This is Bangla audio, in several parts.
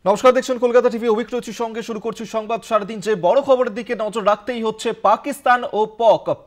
নমস্কার, দেখছেন কলকাতা টিভি। অভিজ্ঞতার সঙ্গে শুরু করছি সংবাদ সারাদিন। যে বড় খবরের দিকে নজর রাখতেই হচ্ছে পাকিস্তান ও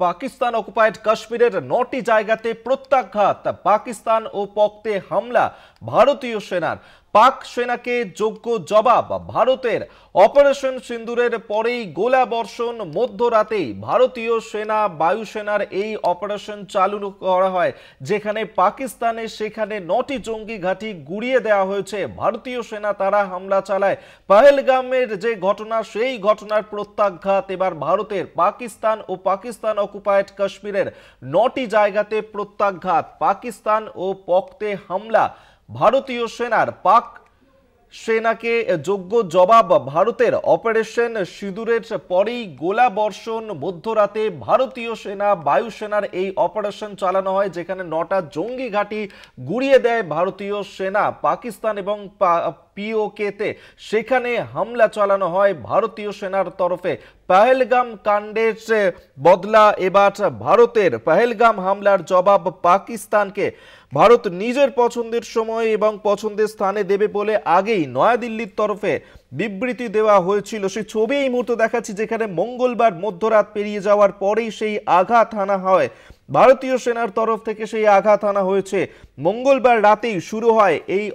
পাকিস্তান অকুপায়েড কাশ্মীরের 9টি জায়গাতে প্রত্যাঘাত। পাকিস্তান ও পকতে হামলা ভারতীয় সেনার। পাক সেনাকে যোগ্য জবাব ভারতের। অপারেশন সিন্দুরের পরেই গোলা বর্ষণ। মধ্যরাতেই ভারতীয় সেনা বায়ুসেনার এই অপারেশন চালু করা হয়, যেখানে পাকিস্তানে সেখানে 9টি জঙ্গি ঘাঁটি গুড়িয়ে দেওয়া হয়েছে। ভারতীয় সেনা তারা হামলা চালায়। পহেলগামের যে ঘটনা, সেই ঘটনার প্রত্যাঘাত এবার ভারতের। পাকিস্তান ও পাকিস্তান অকুপায়েড কাশ্মীরের 9টি জায়গাতে প্রত্যাঘাত। পাকিস্তান ও পকতে হামলা ভারতীয় সেনার। পাক সেনাকে যোগ্য জবাব ভারতের। অপারেশন সিঁদুরের পরেই গোলা বর্ষণ। মধ্যরাতে ভারতীয় সেনা বায়ুসেনার এই অপারেশন চালানো হয়, যেখানে 9টা জঙ্গি ঘাঁটি গুড়িয়ে দেয় ভারতীয় সেনা। পাকিস্তান এবং পিওকেতে সেখানে হামলা চালানো হয় ভারতীয় সেনার তরফে। পহেলগাম কাণ্ডের বদলা এবার ভারতের। পহেলগাম হামলার জবাব পাকিস্তানকে ভারত নিজের পছন্দের সময় এবং পছন্দের স্থানে দেবে বলে আগেই নয়াদিল্লির তরফে বিবৃতি দেওয়া হয়েছিল। সেই ছবি এই মুহূর্তে দেখাচ্ছি, যেখানে মঙ্গলবার মধ্যরাত পেরিয়ে যাওয়ার পরেই সেই আঘাত হানা হয় ভারতীয় সেনার তরফ থেকে। সেই আঘাত হানা হয়েছে মঙ্গলবার রাতেই শুরু হয় এই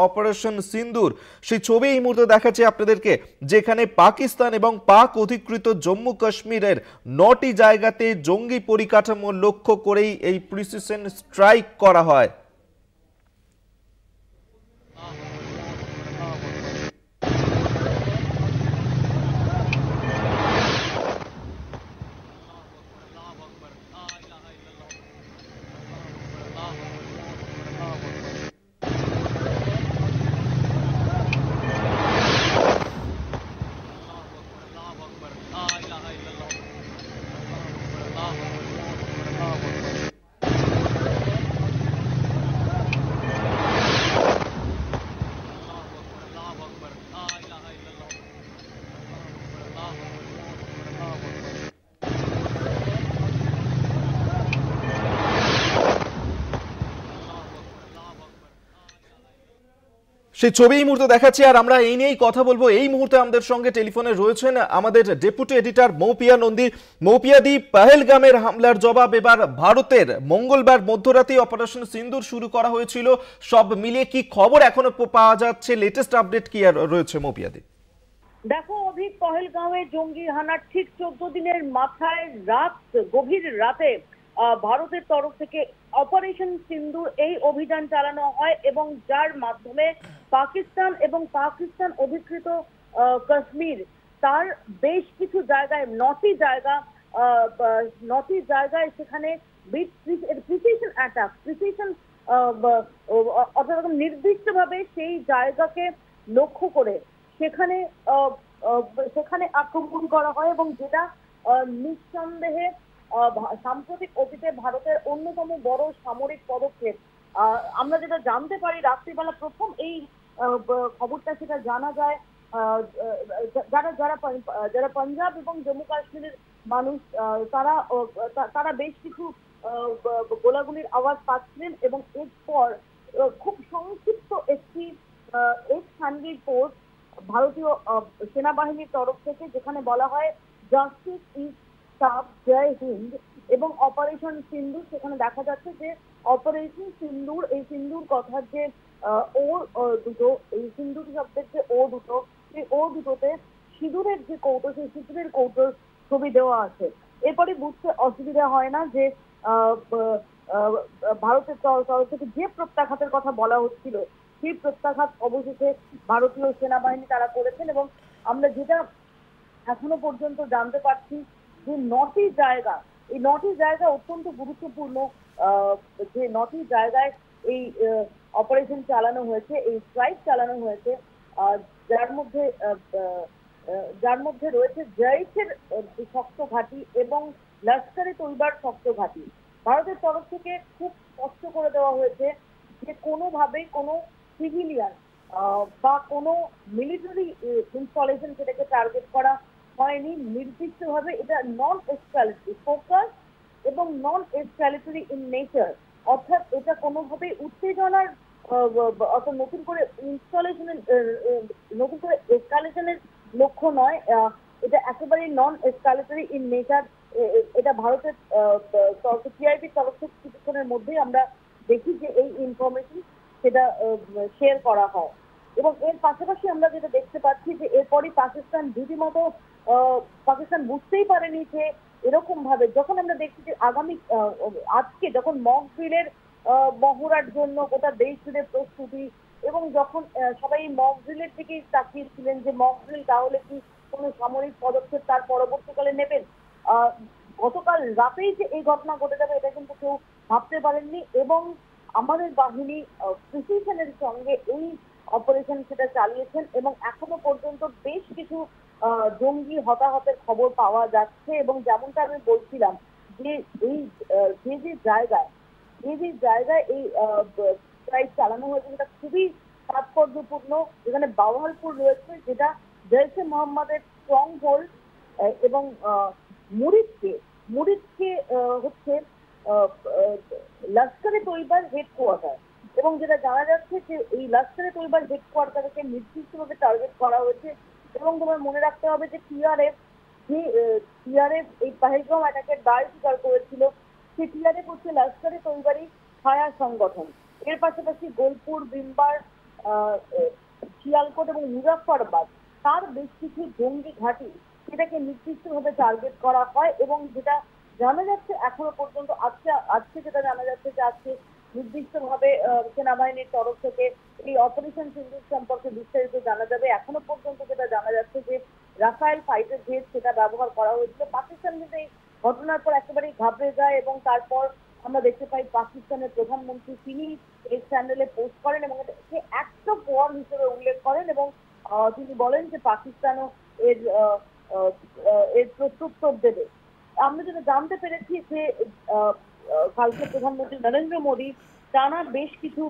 অপারেশন সিন্দুর। সেই ছবি এই মুহূর্তে দেখাচ্ছি আপনাদেরকে, যেখানে পাকিস্তান এবং পাক অধিকৃত জম্মু কাশ্মীরের 9টি জায়গাতে জঙ্গি পরিকাঠামো লক্ষ্য করেই এই প্রিসিশন স্ট্রাইক করা হয়। সেই ছবি এই মুহূর্তে দেখাচ্ছি, আর আমরা এই নিয়েই কথা বলবো। এই মুহূর্তে আমাদের সঙ্গে টেলিফোনে রয়েছেন আমাদের ডেপুটি এডিটর মৌপিয়া নন্দী। মৌপিয়াদি, পহেলগামের হামলার জবাব এবার ভারতের। মঙ্গলবার মধ্যরাতে অপারেশন সিন্দুর শুরু করা হয়েছিল। সব মিলিয়ে কি খবর এখনো পাওয়া যাচ্ছে? লেটেস্ট আপডেট কি আর রয়েছে মৌপিয়াদি? দেখো অভিক, পহেলগাঁওয়ে জঙ্গি হানার ঠিক 14 দিনের মাথায় গভীর রাতে ভারতের তরফ থেকে অপারেশন সিন্দুর এই অভিযান চালানো হয়, এবং যার মাধ্যমে পাকিস্তান এবং পাকিস্তান অধিকৃত কাশ্মীর তার বেশ কিছু জায়গায় 9টি জায়গায় সেখানে প্রিসিশন অ্যাটাক, অর্থাৎ নির্দিষ্টভাবে সেই জায়গাকে লক্ষ্য করে সেখানে আক্রমণ করা হয়, এবং যেটা নিঃসন্দেহে সাম্প্রতিক অতীতে ভারতের অন্যতম বড় সামরিক পদক্ষেপ। আমরা যেটা জানতে পারি রাত্রিবেলা প্রথম এই খবরটা সেটা জানা যায় যারা যারা যারা পাঞ্জাব এবং জম্মু কাশ্মীরের মানুষ, তারা বেশ কিছু গোলাগুলির আওয়াজ পাচ্ছিলেন, এবং এরপর খুব সংক্ষিপ্ত একটি এক্স-হ্যান্ডেড পোস্ট ভারতীয় সেনাবাহিনীর তরফ থেকে, যেখানে বলা হয় জাস্টিস ইজ সার্ভ, জয় হিন্দ, এবং অপারেশন সিন্দুর। সেখানে দেখা যাচ্ছে যে অপারেশন সিন্দুর, এই সিন্দুর কথার যে দুটো, এই সিন্দুর শব্দের যে দুটো, সেই দুটোতে সিঁদুরের যে কৌটো, সেই সিঁদুরের কৌটোর ছবি দেওয়া আছে। এরপরে বুঝতে অসুবিধা হয় না যে ভারতের তরফ থেকে যে প্রত্যাঘাতের কথা বলা হচ্ছিল, সেই প্রত্যাঘাত অবশেষে ভারতীয় সেনাবাহিনী তারা করেছেন। এবং আমরা যেটা এখনো পর্যন্ত জানতে পারছি যে 9টি জায়গা, এই 9টি জায়গা অত্যন্ত গুরুত্বপূর্ণ। যে 9টি জায়গায় এই অপারেশন চালানো হয়েছে, এই স্ট্রাইক চালানো হয়েছে, যার মধ্যে রয়েছে জৈশের শক্ত ঘাঁটি এবং লস্করে তৈবার শক্ত ঘাঁটি। ভারতের তরফ থেকে খুব স্পষ্ট করে দেওয়া হয়েছে যে কোনোভাবেই কোনো সিভিলিয়ান বা কোনো মিলিটারি ইনস্টলেশন সেটাকে টার্গেট করা হয়নি। নির্দিষ্টভাবে এটা নন এসকালেটরি ফোকাস এবং নন এসকালেটরি ইন নেচার, অর্থাৎ এটা কোনোভাবেই উত্তেজনার অত নতুন করে ইনস্টলেশনের নতুন করে এসকালেশনের লক্ষ্য নয়। এটা একেবারেই নন এসকালেটরি ইন নেচার। এটা ভারতের সিআইবির তরফ থেকে কিছুক্ষণের মধ্যেই আমরা দেখি যে এই ইনফরমেশন সেটা শেয়ার করা হয়। এবং এর পাশাপাশি আমরা যেটা দেখতে পাচ্ছি যে এরপরই পাকিস্তান রীতিমতো পাকিস্তান বুঝতেই পারেনি যে এরকম ভাবে যখন আমরা দেখছি যে আগামী আজকে যখন মক ড্রিলের মহড়ার জন্য গোটা দেশ জুড়ে প্রস্তুতি, এবং যখন সবাই মক ড্রিলের দিকেই তাকিয়েছিলেন যে মক ড্রিল তাহলে কি কোনো সামরিক পদক্ষেপ তার পরবর্তীকালে নেবেন। গতকাল রাতেই যে এই ঘটনা ঘটে যাবে এটা কিন্তু কেউ ভাবতে পারেননি। এবং আমাদের বাহিনী প্রিসিশনের সঙ্গে এই অপারেশন সেটা চালিয়েছেন এবং এখনো পর্যন্ত বেশ কিছু জঙ্গি হতাহতের খবর পাওয়া যাচ্ছে। এবং যেমনটা আমি বলছিলাম যে এই যে জায়গায় এই স্ট্রাইক চালানো হয়েছে সেটা খুবই তাৎপর্যপূর্ণ। যেখানে বাওয়ালপুর রয়েছে যেটা জৈশে মোহাম্মদের স্ট্রং হোল্ড, এবং মুরিদকে হচ্ছে লস্করে তৈবার হেডকোয়ার্টার। এবং যেটা জানা যাচ্ছে যে এই লস্করে তৈবার হেডকোয়ার্টারকে নির্দিষ্টভাবে টার্গেট করা হয়েছে। এবং তোমার মনে রাখতে হবে যে টিআরএফ এই পাহেলগাঁও অ্যাটাকের দায় স্বীকার করেছিল। সেই টিআরএফ হচ্ছে লস্করে তৈবারি ছায়া সংগঠন। এর পাশাপাশি গোলপুর, বিম্বার, শিয়ালকোট এবং মুজাফফরবাদ তার বেশ কিছু জঙ্গি ঘাঁটি সেটাকে নির্দিষ্টভাবে টার্গেট করা হয়। এবং যেটা জানা যাচ্ছে এখনো পর্যন্ত আজকে যেটা জানা যাচ্ছে যে আজকে নির্দিষ্টভাবে সেনাবাহিনীর তরফ থেকে এই অপারেশন সিন্দুর সম্পর্কে বিস্তারিত জানা যাবে। এখনো পর্যন্ত যেটা জানা যাচ্ছে যে রাফায়েল ফাইটার জেট সেটা ব্যবহার করা হয়েছিল। পাকিস্তান কিন্তু এই ঘটনার পর একেবারেই ঘাবড়ে যায় এবং তারপর আমরা দেখতে পাই পাকিস্তানের প্রধানমন্ত্রী তিনি এই চ্যানেলে পোস্ট করেন এবং এটাকে একটা ওয়ার হিসেবে উল্লেখ করেন। এবং তিনি বলেন যে পাকিস্তানও এর প্রত্যুত্তর দেবে। আমরা যেটা জানতে পেরেছি যে কালকে প্রধানমন্ত্রী নরেন্দ্র মোদী টানা বেশ কিছু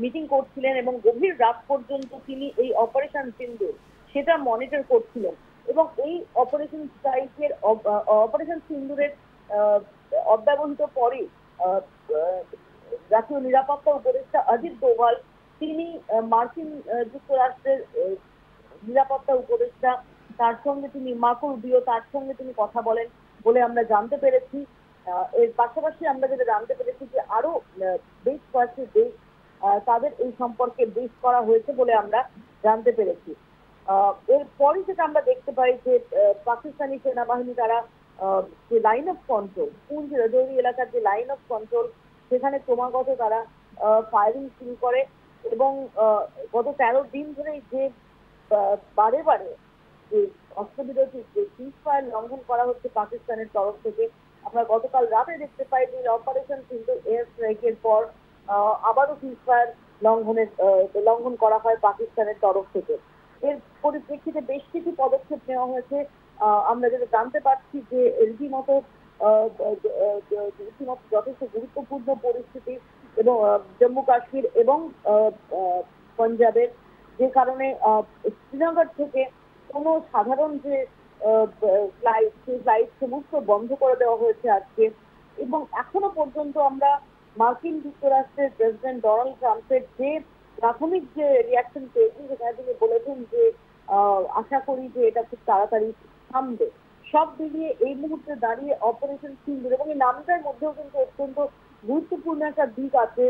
মিটিং করছিলেন এবং গভীর রাত পর্যন্ত তিনি এই অপারেশন সিন্দুর সেটা মনিটর করছিলেন। এবং এই অপারেশন সিন্দুরের অব্যবহিত পরে জাতীয় নিরাপত্তা উপদেষ্টা অজিত ডোভাল তিনি মার্কিন যুক্তরাষ্ট্রের নিরাপত্তা উপদেষ্টা তার সঙ্গে তিনি মার্কো রুবিও তার সঙ্গে তিনি কথা বলেন বলে আমরা জানতে পেরেছি। এর পাশাপাশি আমরা যেটা জানতে পেরেছি যে আরো বেশ কয়েকটি দেশ তাদের এই সম্পর্কে ব্রিফ করা হয়েছে বলে আমরা জানতে পেরেছি। এরপরই যেটা আমরা দেখতে পাই যে পাকিস্তানি সেনাবাহিনী তারা যে লাইন অফ কন্ট্রোল পুঞ্জ রাজৌরি এলাকার যে লাইন অফ কন্ট্রোল সেখানে ক্রমাগত তারা ফায়ারিং শুরু করে। এবং গত 13 দিন ধরে যে বারে বারে যে অস্ত্রবিরতি যে সিজফায়ার লঙ্ঘন করা হচ্ছে পাকিস্তানের তরফ থেকে, আমরা গতকাল রাতে দেখতে পাই যে অপারেশন কিন্তু এয়ার স্ট্রাইকের পর আবারও সিজফায়ার লঙ্ঘন করা হয় পাকিস্তানের তরফ থেকে। এর পরিপ্রেক্ষিতে বেশ কিছু পদক্ষেপ নেওয়া হয়েছে। আমরা যেটা জানতে পারছি যে রীতিমতো যথেষ্ট গুরুত্বপূর্ণ পরিস্থিতি এবং জম্মু কাশ্মীর এবং পাঞ্জাবের, যে কারণে শ্রীনগর থেকে কোনো সাধারণ যে ফ্লাইট সেই ফ্লাইট সমস্ত বন্ধ করে দেওয়া হয়েছে আজকে। এবং এখনো পর্যন্ত আমরা মার্কিন যুক্তরাষ্ট্রের প্রেসিডেন্ট ডোনাল্ড ট্রাম্পের যে প্রাথমিক যে রিয়াকশন পেয়েছি সেখানে তিনি বলেছেন যে আশা করি যে এটা খুব তাড়াতাড়ি থামবে। সব মিলিয়ে এই মুহূর্তে দাঁড়িয়ে অপারেশন সিন্দুর এবং এই নামটার মধ্যেও কিন্তু অত্যন্ত গুরুত্বপূর্ণ একটা দিক আছে।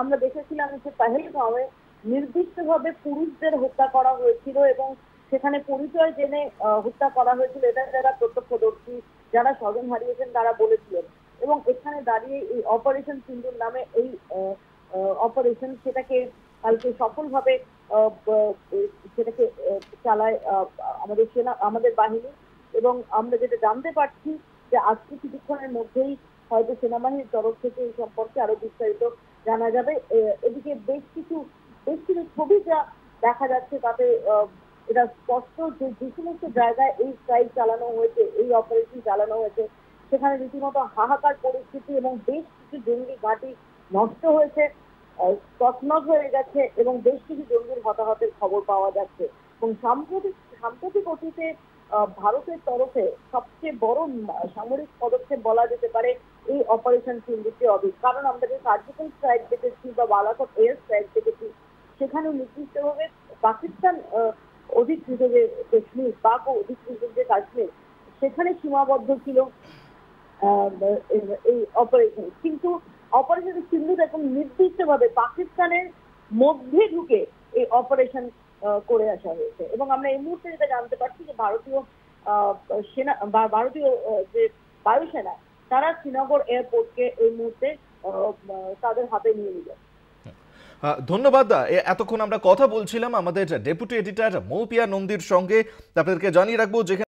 আমরা দেখেছিলাম যে পাহেলগাঁওয়ে নির্দিষ্টভাবে পুরুষদের হত্যা করা হয়েছিল এবং সেখানে পরিচয় জেনে হত্যা করা হয়েছিল। এটা যারা প্রত্যক্ষদর্শী যারা স্বজন হারিয়েছেন তারা বলেছিলেন। এবং এখানে দাঁড়িয়ে এই অপারেশন সিন্দুর নামে এই অপারেশন সেটাকে কালকে সফলভাবে সেটাকে চালায় আমাদের বাহিনী। এবং আমরা যেটা জানতে পারছি যে আজকে কিছুক্ষণের মধ্যেই হয়তো সেনাবাহিনীর তরফ থেকে এই সম্পর্কে আরো বিস্তারিত জানা যাবে। এদিকে বেশ কিছু ছবি যা দেখা যাচ্ছে তাতে এটা স্পষ্ট যে যে সমস্ত জায়গায় এই স্ট্রাইক চালানো হয়েছে, এই অপারেশন চালানো হয়েছে, সেখানে রীতিমতো হাহাকার পরিস্থিতি এবং বেশ কিছু জঙ্গি ঘাঁটি নষ্ট হয়েছে, তছনছ হয়ে গেছে এবং বেশ কিছু জঙ্গির হতাহতের খবর পাওয়া যাচ্ছে। এবং সাম্প্রতিক অতীতে ভারতের তরফে সবচেয়ে বড় সামরিক পদক্ষেপ বলা যেতে পারে এই অপারেশন সিন্দুরটি অধিক। কারণ আমরা যে সার্জিক্যাল স্ট্রাইক দেখেছি বা বালাকোট এয়ার স্ট্রাইক দেখেছি, সেখানেও নির্দিষ্টভাবে পাকিস্তান অধিকৃত যে কাশ্মীর, পাক ও অধিকৃত যে কাশ্মীর, সেখানে সীমাবদ্ধ ছিল এই অপারেশন। কিন্তু অপারেশন সিন্দুর এখন নির্দিষ্টভাবে পাকিস্তানের মধ্যে ঢুকে এই অপারেশন করে আসা হয়েছে। এবং আমরা এই মুহূর্তে যেটা জানতে পারছি যে ভারতীয় সেনা বা ভারতীয় যে বায়ুসেনা, তারা শ্রীনগর এয়ারপোর্টকে এই মুহূর্তে তাদের হাতে নিয়ে নিল। ধন্যবাদ। এতক্ষণ আমরা কথা বলছিলাম আমাদের ডেপুটি এডিটর মৌপিয়া নন্দীর সঙ্গে। আপনাদেরকে জানিয়ে রাখবো, যেখানে